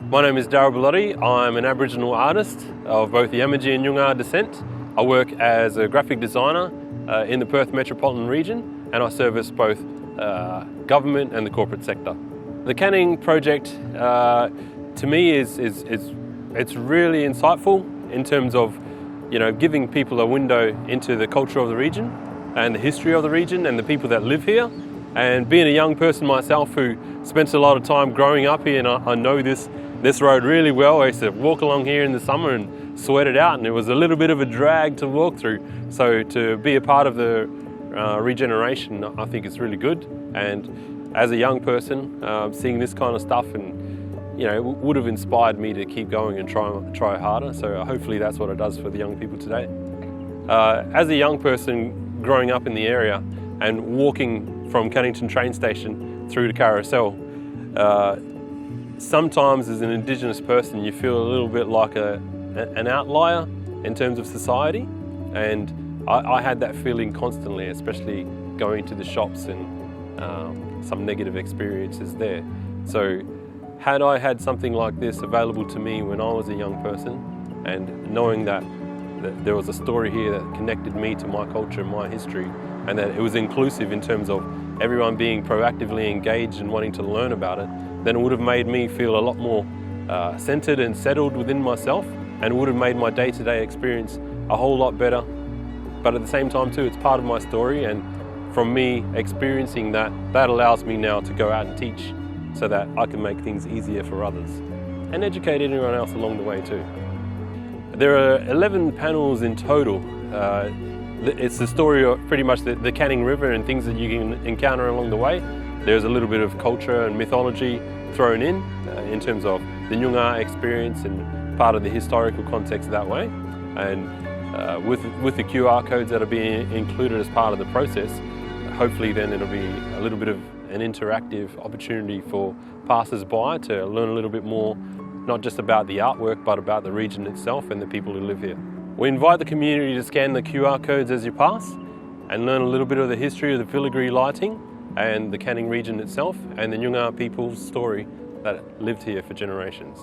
My name is Darryl Bellotti. I'm an Aboriginal artist of both the Yamaji and Nyungar descent. I work as a graphic designer in the Perth metropolitan region, and I service both government and the corporate sector. The canning project to me is really insightful in terms of giving people a window into the culture of the region and the history of the region and the people that live here. And being a young person myself who spent a lot of time growing up here, and I know this road really well. I used to walk along here in the summer and sweat it out, and it was a little bit of a drag to walk through. So to be a part of the regeneration, I think it's really good. And as a young person, seeing this kind of stuff would have inspired me to keep going and try harder. So hopefully that's what it does for the young people today. As a young person growing up in the area and walking from Cannington train station through to Carousel, sometimes as an Indigenous person you feel a little bit like an outlier in terms of society, and I had that feeling constantly, especially going to the shops and some negative experiences there. So had I had something like this available to me when I was a young person, and knowing that there was a story here that connected me to my culture and my history, and that it was inclusive in terms of everyone being proactively engaged and wanting to learn about it, then it would have made me feel a lot more centered and settled within myself, and it would have made my day-to-day experience a whole lot better. But at the same time too, it's part of my story, and from me experiencing that allows me now to go out and teach so that I can make things easier for others and educate anyone else along the way too. There are 11 panels in total. It's the story of pretty much the Canning River and things that you can encounter along the way. There's a little bit of culture and mythology thrown in terms of the Nyungar experience and part of the historical context that way. And with the QR codes that are being included as part of the process, hopefully then it'll be a little bit of an interactive opportunity for passers-by to learn a little bit more, not just about the artwork, but about the region itself and the people who live here. We invite the community to scan the QR codes as you pass and learn a little bit of the history of the Filigree lighting and the Canning region itself and the Nyungar people's story that lived here for generations.